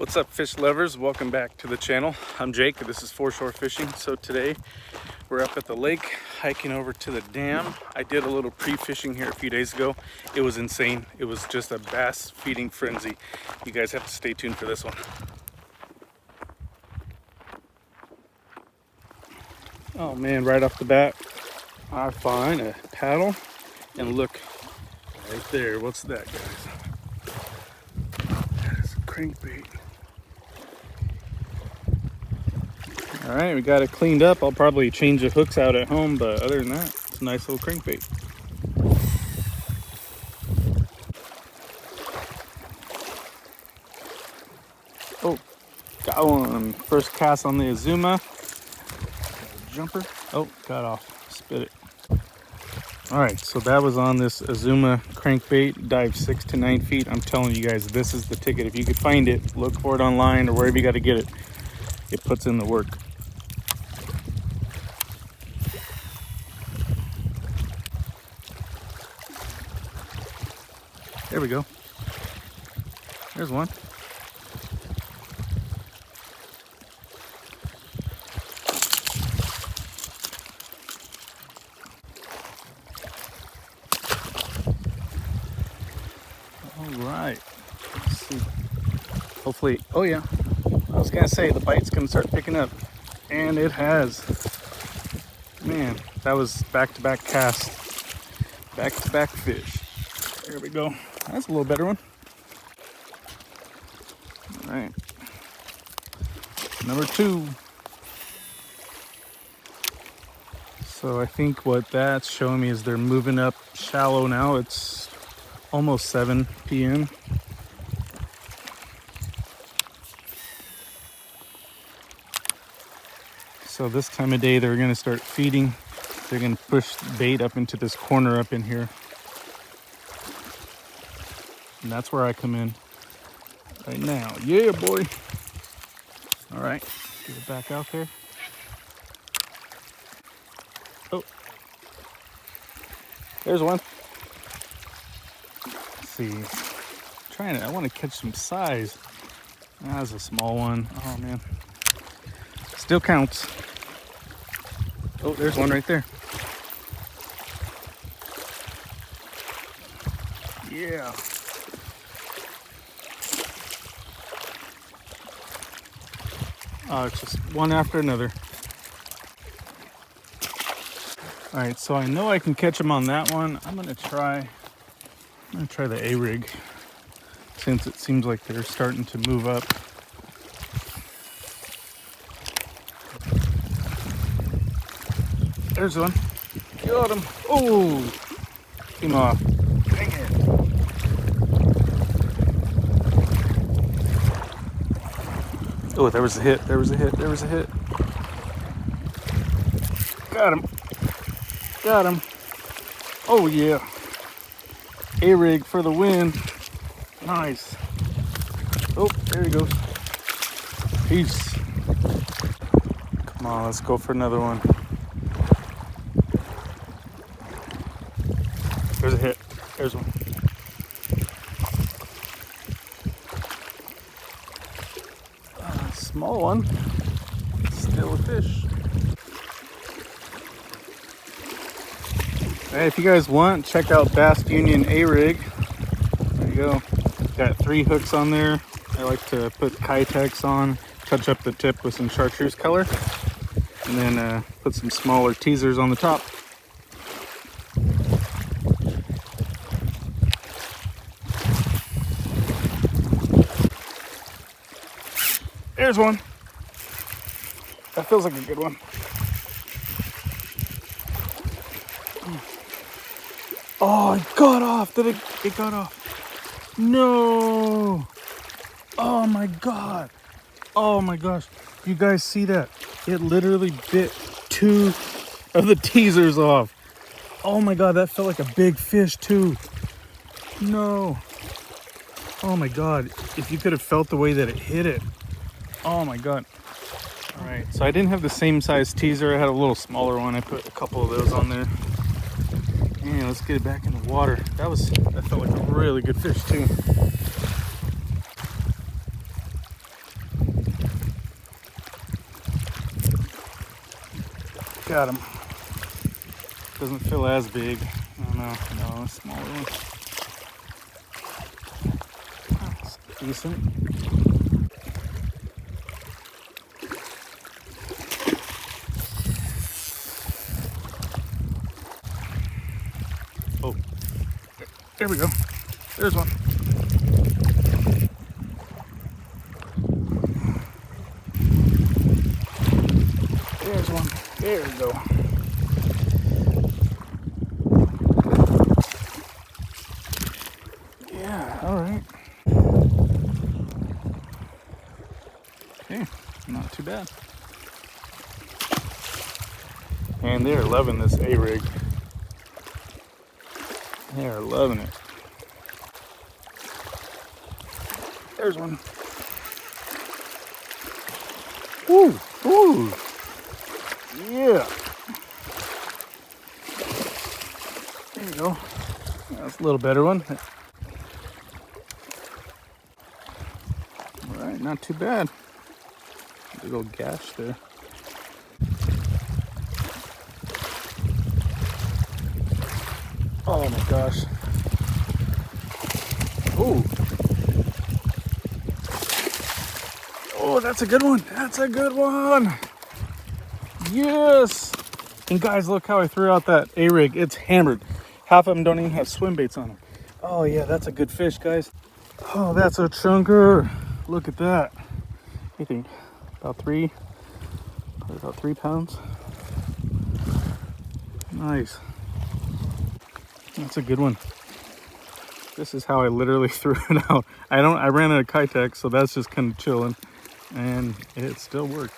What's up, fish lovers? Welcome back to the channel. I'm Jake. This is Foreshore Fishing. So today we're up at the lake hiking over to the dam. I did a little pre-fishing here a few days ago. It was insane. It was just a bass feeding frenzy. You guys have to stay tuned for this one. Oh man, right off the bat I find a paddle, and look right there. What's that, guys? That is a crankbait. All right, we got it cleaned up. I'll probably change the hooks out at home, but other than that, it's a nice little crankbait. Oh, got one. First cast on the Azuma. Jumper. Oh, got off. Spit it. All right, so that was on this Azuma crankbait, dive 6 to 9 feet. I'm telling you guys, this is the ticket. If you could find it, look for it online or wherever you got to get it. It puts in the work. There we go. There's one. All right. Let's see. Hopefully, oh yeah. I was gonna say the bite's gonna start picking up, and it has. Man, that was back-to-back cast, back-to-back fish. There we go. That's a little better one. All right, number 2. So I think what that's showing me is they're moving up shallow now. It's almost 7 p.m. So this time of day they're gonna start feeding. They're gonna push bait up into this corner up in here. And that's where I come in right now. Yeah, boy. All right, get it back out there. Oh, there's one. Let's see, I want to catch some size. That's a small one. Oh man, still counts. Oh, there's one right there. Yeah. Oh, it's just one after another. All right, so I know I can catch them on that one. I'm gonna try the A-rig, since it seems like they're starting to move up. There's one. Got him. Oh, came off. Dang it. Oh, there was a hit. There was a hit. There was a hit. Got him. Got him. Oh, yeah. A-rig for the win. Nice. Oh, there he goes. Peace. Come on, let's go for another one. There's a hit. There's one. Small one. Still a fish. Hey, if you guys want, check out Bass Union A-rig. There you go. Got 3 hooks on there. I like to put Kitex on, touch up the tip with some chartreuse color, and then put some smaller teasers on the top. There's one. That feels like a good one. Oh, it got off. It got off. No. Oh my God. Oh my gosh. You guys see that? It literally bit 2 of the teasers off. Oh my God, that felt like a big fish too. No. Oh my God. If you could have felt the way that it hit it. Oh my God. All right, so I didn't have the same size teaser. I had a little smaller one. I put a couple of those on there. Yeah, let's get it back in the water. That felt like a really good fish too. Got him. Doesn't feel as big. Oh no, no, smaller one. That's decent. Oh, there we go. There's one. There's one. There we go. Yeah, all right. Okay, not too bad. And they're loving this A-rig. They are loving it. There's one. Woo! Woo! Yeah! There you go. That's a little better one. All right, not too bad. Big old gash there. Oh my gosh. Oh. Oh, that's a good one. That's a good one. Yes. And guys, look how I threw out that A-rig. It's hammered. Half of them don't even have swim baits on them. Oh yeah, that's a good fish, guys. Oh, that's a chunker. Look at that. I think probably about 3 pounds. Nice. That's a good one. This is how I literally threw it out. I ran out of Kitech, so that's just kind of chilling, and it still worked.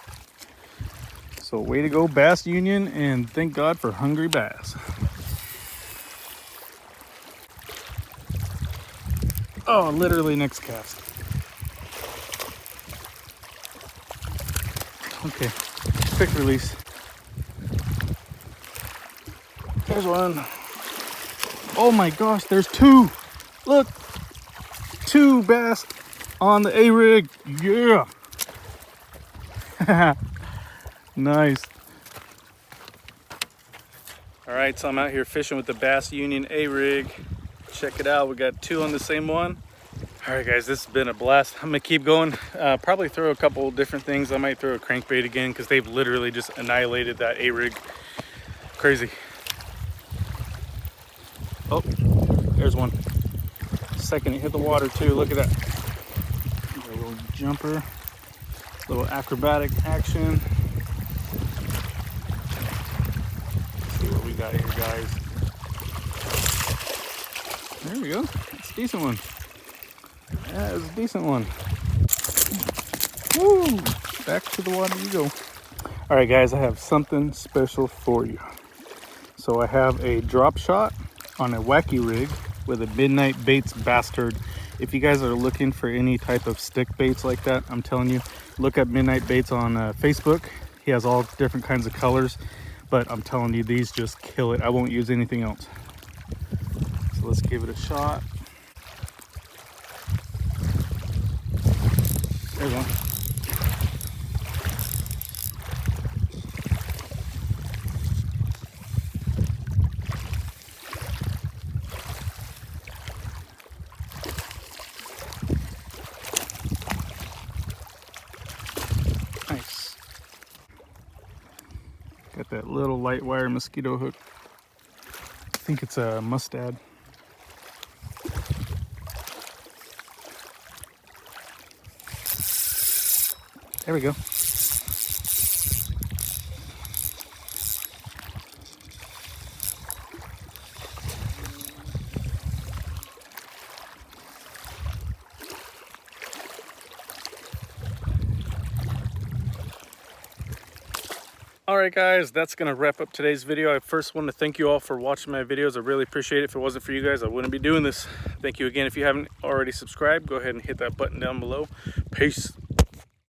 So way to go, Bass Union, and thank God for hungry bass. Oh, literally next cast. Okay, quick release. There's one. Oh my gosh, there's two. Look, 2 bass on the A-rig. Yeah. Nice. All right, so I'm out here fishing with the Bass Union A-rig. Check it out, we got 2 on the same one. All right guys, this has been a blast. I'm gonna keep going. Probably throw a couple different things. I might throw a crankbait again because they've literally just annihilated that A-rig. Crazy. Oh, there's one. Second, it hit the water too. Look at that. A little jumper, little acrobatic action. Let's see what we got here, guys. There we go. That's a decent one. That is a decent one. Woo! Back to the water you go. All right, guys, I have something special for you. So I have a drop shot on a wacky rig with a Midnight Baits Bastard. If you guys are looking for any type of stick baits like that, I'm telling you, look up Midnight Baits on Facebook. He has all different kinds of colors, but I'm telling you, these just kill it. I won't use anything else. So let's give it a shot. There's one. Nice. Got that little light wire mosquito hook. I think it's a mustad. There we go. All right, guys, that's gonna wrap up today's video. I first want to thank you all for watching my videos. I really appreciate it. If it wasn't for you guys, I wouldn't be doing this. Thank you again. If you haven't already subscribed, go ahead and hit that button down below. Peace.